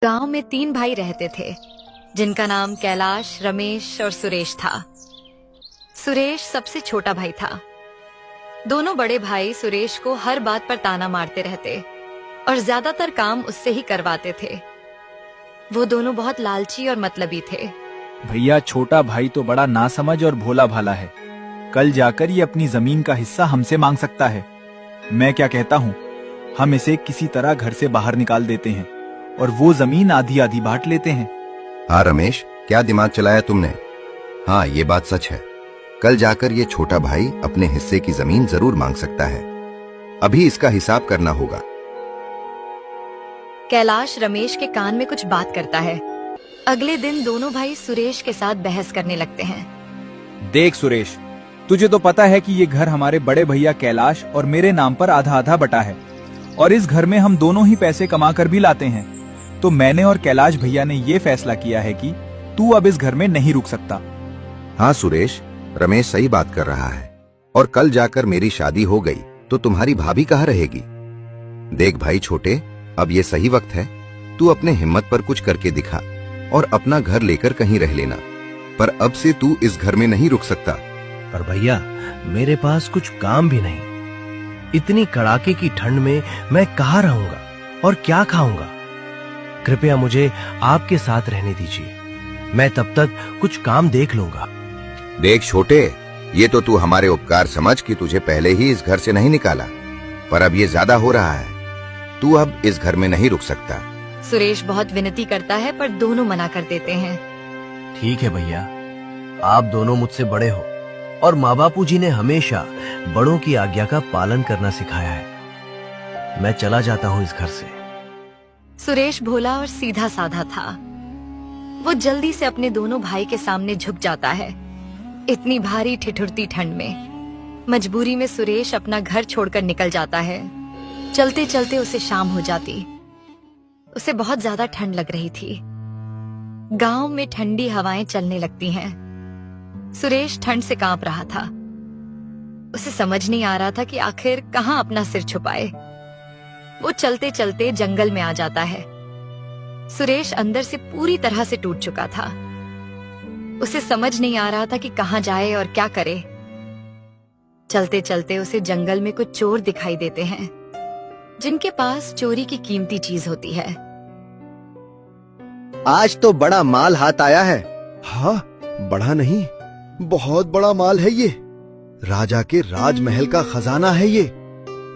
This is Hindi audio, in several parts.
गांव में 3 भाई रहते थे जिनका नाम कैलाश, रमेश और सुरेश था। सुरेश सबसे छोटा भाई था। दोनों बड़े भाई सुरेश को हर बात पर ताना मारते रहते और ज्यादातर काम उससे ही करवाते थे। वो दोनों बहुत लालची और मतलबी थे। भैया, छोटा भाई तो बड़ा नासमझ और भोला भाला है। कल जाकर ये अपनी जमीन का हिस्सा हमसे मांग सकता है। मैं क्या कहता हूँ, हम इसे किसी तरह घर से बाहर निकाल देते हैं और वो जमीन आधी आधी बांट लेते हैं। हाँ रमेश, क्या दिमाग चलाया तुमने। हाँ, ये बात सच है। कल जाकर ये छोटा भाई अपने हिस्से की जमीन जरूर मांग सकता है। अभी इसका हिसाब करना होगा। कैलाश रमेश के कान में कुछ बात करता है। अगले दिन दोनों भाई सुरेश के साथ बहस करने लगते हैं। देख सुरेश, तुझे तो पता है कि ये घर हमारे बड़े भैया कैलाश और मेरे नाम पर आधा आधा बटा है और इस घर में हम दोनों ही पैसे कमा कर भी लाते हैं। तो मैंने और कैलाश भैया ने ये फैसला किया है कि तू अब इस घर में नहीं रुक सकता। हाँ सुरेश, रमेश सही बात कर रहा है। और कल जाकर मेरी शादी हो गई तो तुम्हारी भाभी कहाँ रहेगी। देख भाई छोटे, अब ये सही वक्त है। तू अपने हिम्मत पर कुछ करके दिखा और अपना घर लेकर कहीं रह लेना। पर अब से तू इस घर में नहीं रुक सकता। पर भैया, मेरे पास कुछ काम भी नहीं। इतनी कड़ाके की ठंड में मैं कहाँ रहूंगा और क्या खाऊंगा। कृपया मुझे आपके साथ रहने दीजिए। मैं तब तक कुछ काम देख लूंगा। देख छोटे, ये तो तू हमारे उपकार समझ कि तुझे पहले ही इस घर से नहीं निकाला, पर अब ये ज्यादा हो रहा है। तू अब इस घर में नहीं रुक सकता। सुरेश बहुत विनती करता है पर दोनों मना कर देते हैं। ठीक है भैया, आप दोनों मुझसे बड़े हो और माँ बापू जी ने हमेशा बड़ों की आज्ञा का पालन करना सिखाया है। मैं चला जाता हूँ इस घर से। सुरेश भोला और सीधा साधा था। वो जल्दी से अपने दोनों भाई के सामने झुक जाता है। इतनी भारी ठिठुरती ठंड में मजबूरी में सुरेश अपना घर छोड़कर निकल जाता है। चलते चलते उसे शाम हो जाती। उसे बहुत ज्यादा ठंड लग रही थी। गांव में ठंडी हवाएं चलने लगती हैं। सुरेश ठंड से कांप रहा था। उसे समझ नहीं आ रहा था कि आखिर कहां अपना सिर छुपाए। वो चलते चलते जंगल में आ जाता है। सुरेश अंदर से पूरी तरह से टूट चुका था। उसे समझ नहीं आ रहा था कि कहां जाए और क्या करे। चलते चलते उसे जंगल में कुछ चोर दिखाई देते हैं जिनके पास चोरी की कीमती चीज होती है। आज तो बड़ा माल हाथ आया है। हाँ, बड़ा नहीं, बहुत बड़ा माल है ये। राजा के राजमहल का खजाना है ये।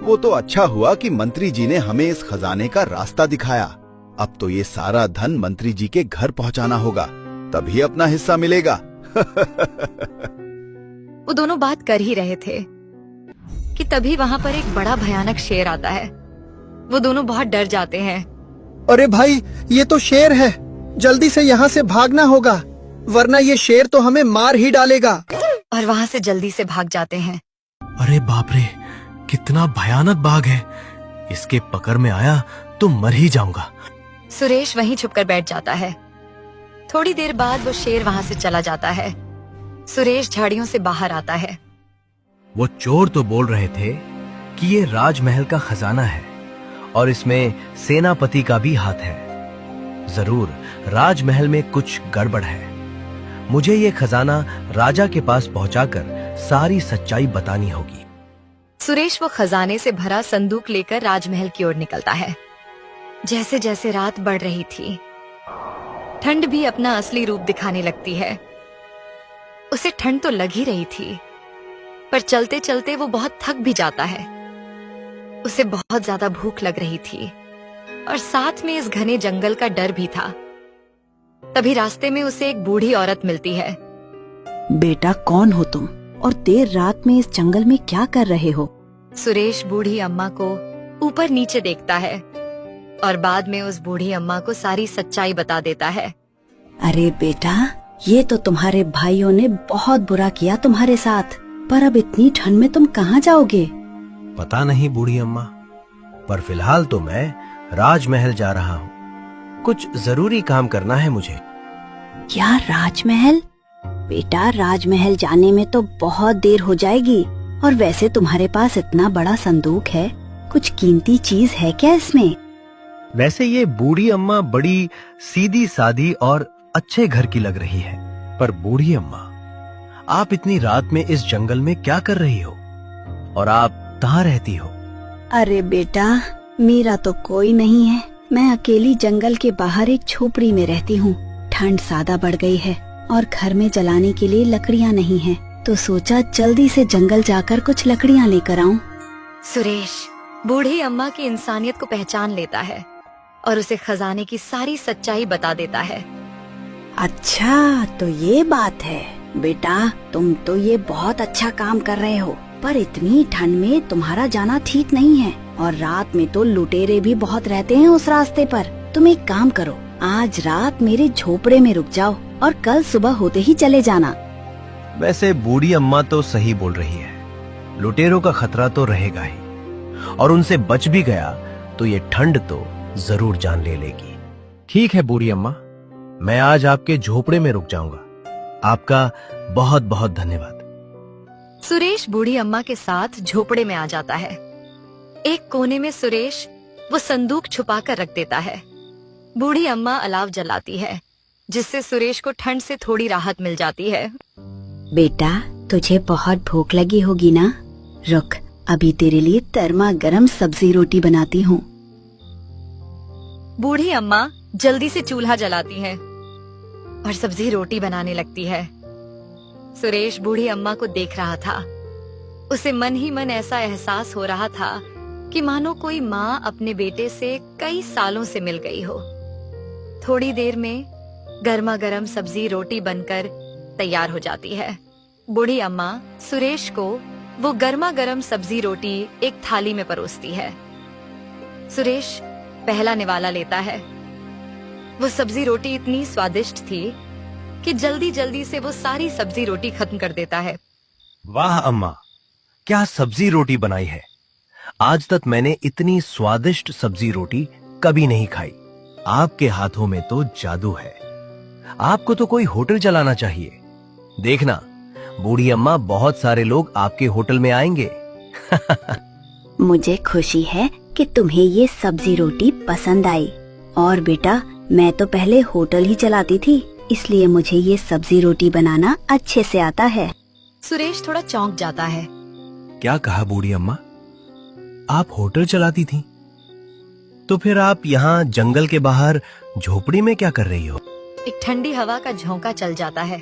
वो तो अच्छा हुआ कि मंत्री जी ने हमें इस खजाने का रास्ता दिखाया। अब तो ये सारा धन मंत्री जी के घर पहुंचाना होगा, तभी अपना हिस्सा मिलेगा। वो दोनों बात कर ही रहे थे कि तभी वहां पर एक बड़ा भयानक शेर आता है। वो दोनों बहुत डर जाते हैं। अरे भाई, ये तो शेर है। जल्दी से यहाँ से भागना होगा, वरना ये शेर तो हमें मार ही डालेगा। और वहां से जल्दी से भाग जाते हैं। अरे बाप रे, कितना भयानक बाघ है। इसके पकड़ में आया तो मर ही जाऊंगा। सुरेश वहीं छुपकर बैठ जाता है। थोड़ी देर बाद वो शेर वहां से चला जाता है। सुरेश झाड़ियों से बाहर आता है। वो चोर तो बोल रहे थे कि ये राजमहल का खजाना है और इसमें सेनापति का भी हाथ है। जरूर राजमहल में कुछ गड़बड़ है। मुझे ये खजाना राजा के पास पहुंचाकर सारी सच्चाई बतानी होगी। सुरेश वो खजाने से भरा संदूक लेकर राजमहल की ओर निकलता है। जैसे जैसे रात बढ़ रही थी, ठंड भी अपना असली रूप दिखाने लगती है। उसे ठंड तो लग ही रही थी, पर चलते चलते वो बहुत थक भी जाता है। उसे बहुत ज्यादा भूख लग रही थी और साथ में इस घने जंगल का डर भी था। तभी रास्ते में उसे एक बूढ़ी औरत मिलती है। बेटा, कौन हो तुम और देर रात में इस जंगल में क्या कर रहे हो? सुरेश बूढ़ी अम्मा को ऊपर नीचे देखता है और बाद में उस बूढ़ी अम्मा को सारी सच्चाई बता देता है। अरे बेटा, ये तो तुम्हारे भाइयों ने बहुत बुरा किया तुम्हारे साथ, पर अब इतनी ठंड में तुम कहाँ जाओगे? पता नहीं बूढ़ी अम्मा, पर फिलहाल तो मैं राजमहल जा रहा हूँ। कुछ जरूरी काम करना है मुझे। क्या राजमहल? बेटा, राजमहल जाने में तो बहुत देर हो जाएगी और वैसे तुम्हारे पास इतना बड़ा संदूक है, कुछ कीमती चीज है क्या इसमें? वैसे ये बूढ़ी अम्मा बड़ी सीधी सादी और अच्छे घर की लग रही है। पर बूढ़ी अम्मा, आप इतनी रात में इस जंगल में क्या कर रही हो? और आप कहाँ रहती हो? अरे बेटा, मेरा तो कोई नहीं है। मैं अकेली जंगल के बाहर एक झोपड़ी में रहती हूँ। ठंड ज्यादा बढ़ गई है और घर में जलाने के लिए लकड़ियाँ नहीं हैं, तो सोचा जल्दी से जंगल जाकर कुछ लकड़ियाँ लेकर आऊं। सुरेश बूढ़ी अम्मा की इंसानियत को पहचान लेता है और उसे खजाने की सारी सच्चाई बता देता है। अच्छा, तो ये बात है बेटा, तुम तो ये बहुत अच्छा काम कर रहे हो, पर इतनी ठंड में तुम्हारा जाना ठीक नहीं है और रात में तो लुटेरे भी बहुत रहते हैं उस रास्ते पर। तुम एक काम करो, आज रात मेरे झोपड़े में रुक जाओ और कल सुबह होते ही चले जाना। वैसे बूढ़ी अम्मा तो सही बोल रही है, लुटेरों का खतरा तो रहेगा ही, और उनसे बच भी गया तो ये ठंड तो जरूर जान ले लेगी। ठीक है बूढ़ी अम्मा, मैं आज आपके झोपड़े में रुक जाऊंगा। आपका बहुत बहुत धन्यवाद। सुरेश बूढ़ी अम्मा के साथ झोपड़े में आ जाता है। एक कोने में सुरेश वो संदूक छुपा कर रख देता है। बूढ़ी अम्मा अलाव जलाती है, जिससे सुरेश को ठंड से थोड़ी राहत मिल जाती है। बेटा, तुझे बहुत भूख लगी होगी ना? रुक, अभी तेरे लिए गर्मा गर्म सब्जी रोटी बनाती हूँ। बूढ़ी अम्मा जल्दी से चूल्हा जलाती है और सब्जी रोटी बनाने लगती है। सुरेश बूढ़ी अम्मा को देख रहा था। उसे मन ही मन ऐसा एहसास हो रहा था कि मानो कोई माँ अपने बेटे से कई सालों से मिल गई हो। थोड़ी देर में गर्मा गर्म सब्जी रोटी बनकर तैयार हो जाती है। बूढ़ी अम्मा सुरेश को वो गर्मा गर्म सब्जी रोटी एक थाली में परोसती है। सुरेश पहला निवाला लेता है। वो सब्जी रोटी इतनी स्वादिष्ट थी कि जल्दी जल्दी से वो सारी सब्जी रोटी खत्म कर देता है। वाह अम्मा, क्या सब्जी रोटी बनाई है। आज तक मैंने इतनी स्वादिष्ट सब्जी रोटी कभी नहीं खाई। आपके हाथों में तो जादू है। आपको तो कोई होटल चलाना चाहिए। देखना, बूढ़ी अम्मा, बहुत सारे लोग आपके होटल में आएंगे। मुझे खुशी है कि तुम्हें ये सब्जी रोटी पसंद आई। और बेटा, मैं तो पहले होटल ही चलाती थी, इसलिए मुझे ये सब्जी रोटी बनाना अच्छे से आता है। सुरेश थोड़ा चौंक जाता है। क्या कहा बूढ़ी अम्मा? आप होटल चलाती थी? तो फिर आप यहाँ जंगल के बाहर झोपड़ी में क्या कर रही हो? एक ठंडी हवा का झोंका चल जाता है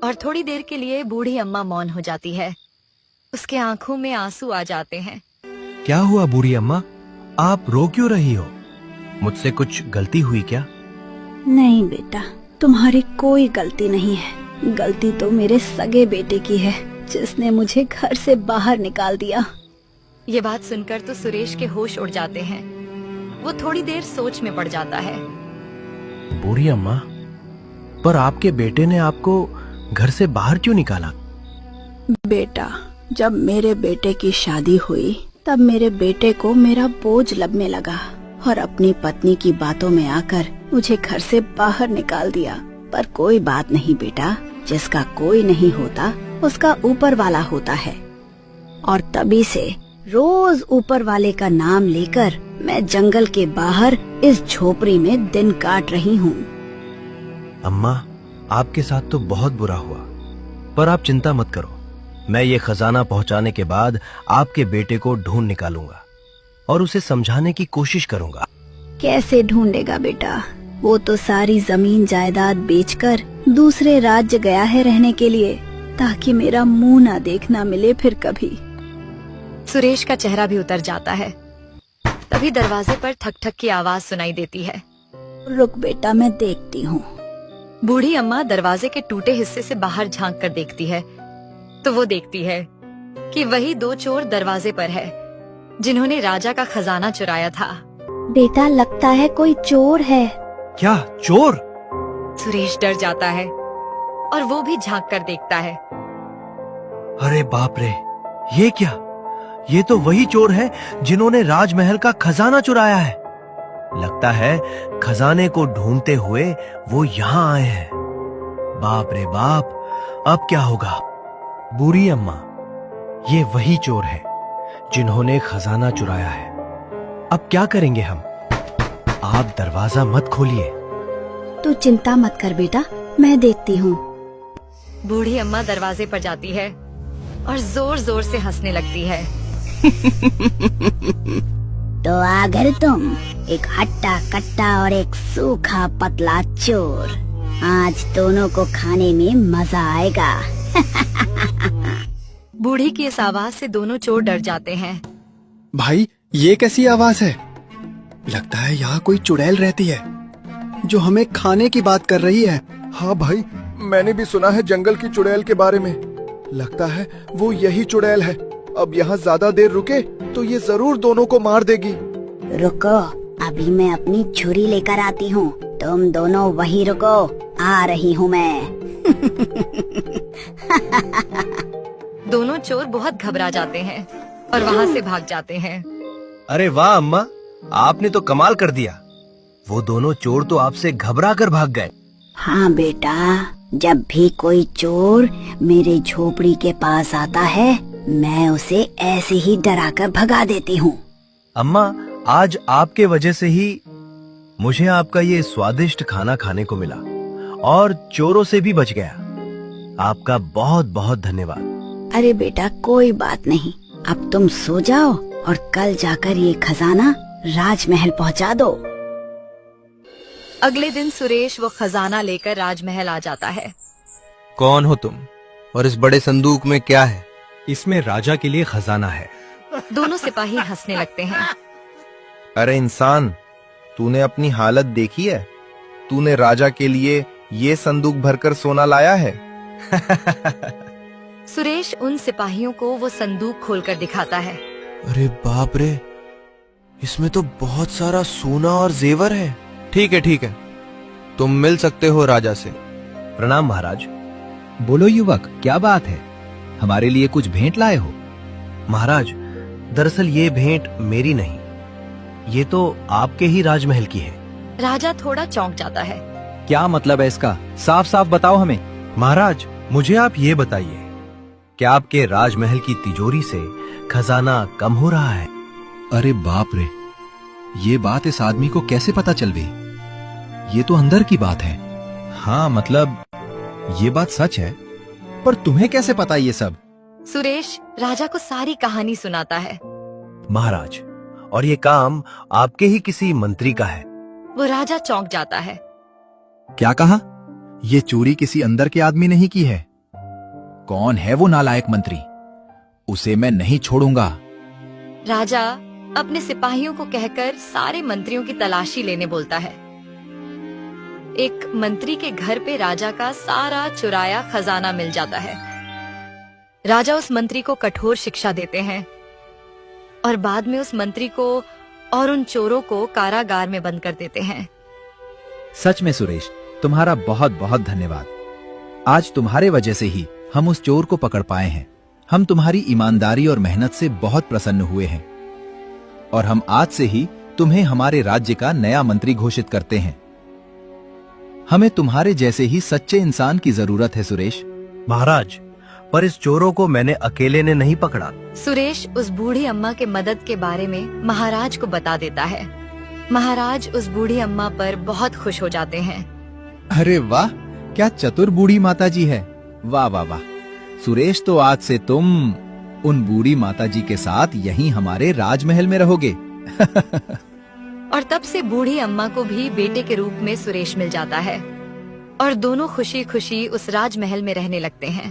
और थोड़ी देर के लिए बूढ़ी अम्मा मौन हो जाती है। उसके आंखों में आंसू आ जाते हैं। क्या हुआ बूढ़ी अम्मा? आप रो क्यों रही हो? मुझसे कुछ गलती हुई क्या? नहीं बेटा, तुम्हारी कोई गलती नहीं है। गलती तो मेरे सगे बेटे की है, जिसने मुझे घर से बाहर निकाल दिया। ये बात सुनकर तो सुरेश के होश उड़ जाते हैं। वो थोड़ी देर सोच में पड़ जाता है। बूढ़ी अम्मा, पर आपके बेटे ने आपको घर से बाहर क्यों निकाला? बेटा, जब मेरे बेटे की शादी हुई तब मेरे बेटे को मेरा बोझ लगने लगा और अपनी पत्नी की बातों में आकर मुझे घर से बाहर निकाल दिया। पर कोई बात नहीं बेटा, जिसका कोई नहीं होता उसका ऊपर वाला होता है। और तभी से रोज ऊपर वाले का नाम लेकर मैं जंगल के बाहर इस झोपड़ी में दिन काट रही हूँ। अम्मा, आपके साथ तो बहुत बुरा हुआ, पर आप चिंता मत करो। मैं ये खजाना पहुंचाने के बाद आपके बेटे को ढूंढ निकालूंगा और उसे समझाने की कोशिश करूंगा। कैसे ढूंढेगा बेटा? वो तो सारी जमीन जायदाद बेचकर दूसरे राज्य गया है रहने के लिए, ताकि मेरा मुंह ना देखना मिले फिर कभी। सुरेश का चेहरा भी उतर जाता है। तभी दरवाजे पर ठक ठक की आवाज सुनाई देती है। रुक बेटा, मैं देखती हूँ। बूढ़ी अम्मा दरवाजे के टूटे हिस्से से बाहर झांक कर देखती है तो वो देखती है कि वही दो चोर दरवाजे पर है, जिन्होंने राजा का खजाना चुराया था। बेटा, लगता है कोई चोर है। क्या चोर? सुरेश डर जाता है और वो भी झांक कर देखता है। अरे बाप रे, ये क्या? ये तो वही चोर है जिन्होंने राजमहल का खजाना चुराया है। लगता है खजाने को ढूंढते हुए वो यहाँ आए हैं। बाप रे बाप, अब क्या होगा? बूढ़ी अम्मा, ये वही चोर है जिन्होंने खजाना चुराया है। अब क्या करेंगे हम? आप दरवाजा मत खोलिए। तू चिंता मत कर बेटा, मैं देखती हूँ। बूढ़ी अम्मा दरवाजे पर जाती है और जोर जोर से हंसने लगती है। तो अगर तुम एक हट्टा कट्टा और एक सूखा पतला चोर, आज दोनों को खाने में मजा आएगा। बूढ़ी की इस आवाज से दोनों चोर डर जाते हैं। भाई ये कैसी आवाज है? लगता है यहाँ कोई चुड़ैल रहती है जो हमें खाने की बात कर रही है। हाँ भाई, मैंने भी सुना है जंगल की चुड़ैल के बारे में। लगता है वो यही चुड़ैल है। अब यहाँ ज्यादा देर रुके तो ये जरूर दोनों को मार देगी। रुको, अभी मैं अपनी छुरी लेकर आती हूँ। तुम दोनों वहीं रुको, आ रही हूँ मैं। दोनों चोर बहुत घबरा जाते हैं और वहाँ से भाग जाते हैं। अरे वाह अम्मा, आपने तो कमाल कर दिया। वो दोनों चोर तो आपसे घबरा कर भाग गए। हाँ बेटा, जब भी कोई चोर मेरे झोपड़ी के पास आता है, मैं उसे ऐसे ही डरा कर भगा देती हूँ। अम्मा, आज आपके वजह से ही मुझे आपका ये स्वादिष्ट खाना खाने को मिला और चोरों से भी बच गया। आपका बहुत बहुत धन्यवाद। अरे बेटा, कोई बात नहीं। अब तुम सो जाओ और कल जाकर ये खजाना राजमहल पहुँचा दो। अगले दिन सुरेश वो खजाना लेकर राजमहल आ जाता है। कौन हो तुम और इस बड़े संदूक में क्या है? इसमें राजा के लिए खजाना है। दोनों सिपाही हंसने लगते हैं। अरे इंसान, तूने अपनी हालत देखी है? तूने राजा के लिए ये संदूक भरकर सोना लाया है। सुरेश उन सिपाहियों को वो संदूक खोलकर दिखाता है। अरे बाप रे, इसमें तो बहुत सारा सोना और जेवर है। ठीक है, तुम मिल सकते हो राजा से। प्रणाम महाराज। बोलो युवक, क्या बात है? हमारे लिए कुछ भेंट लाए हो? महाराज, दरअसल ये भेंट मेरी नहीं, ये तो आपके ही राजमहल की है। राजा थोड़ा चौंक जाता है। क्या मतलब है इसका? साफ साफ बताओ हमें। महाराज, मुझे आप ये बताइए, क्या आपके राजमहल की तिजोरी से खजाना कम हो रहा है? अरे बाप रे, ये बात इस आदमी को कैसे पता चल गई? ये तो अंदर की बात है। हाँ मतलब ये बात सच है, पर तुम्हें कैसे पता ये सब? सुरेश राजा को सारी कहानी सुनाता है। महाराज, और ये काम आपके ही किसी मंत्री का है। वो राजा चौंक जाता है। क्या कहा? ये चोरी किसी अंदर के आदमी ने ही की है? कौन है वो नालायक मंत्री? उसे मैं नहीं छोड़ूंगा। राजा अपने सिपाहियों को कहकर सारे मंत्रियों की तलाशी लेने बोलता है। एक मंत्री के घर पे राजा का सारा चुराया खजाना मिल जाता है। राजा उस मंत्री को कठोर शिक्षा देते हैं और बाद में उस मंत्री को और उन चोरों को कारागार में बंद कर देते हैं। सच में सुरेश, तुम्हारा बहुत बहुत धन्यवाद। आज तुम्हारे वजह से ही हम उस चोर को पकड़ पाए हैं। हम तुम्हारी ईमानदारी और मेहनत से बहुत प्रसन्न हुए हैं और हम आज से ही तुम्हें हमारे राज्य का नया मंत्री घोषित करते हैं। हमें तुम्हारे जैसे ही सच्चे इंसान की जरूरत है सुरेश। महाराज, पर इस चोरों को मैंने अकेले ने नहीं पकड़ा। सुरेश उस बूढ़ी अम्मा के मदद के बारे में महाराज को बता देता है। महाराज उस बूढ़ी अम्मा पर बहुत खुश हो जाते हैं। अरे वाह, क्या चतुर बूढ़ी माता जी है। वाह वाह वाह। सुरेश, तो आज से तुम उन बूढ़ी माता जी के साथ यहीं हमारे राजमहल में रहोगे। और तब से बूढ़ी अम्मा को भी बेटे के रूप में सुरेश मिल जाता है और दोनों खुशी खुशी उस राजमहल में रहने लगते हैं।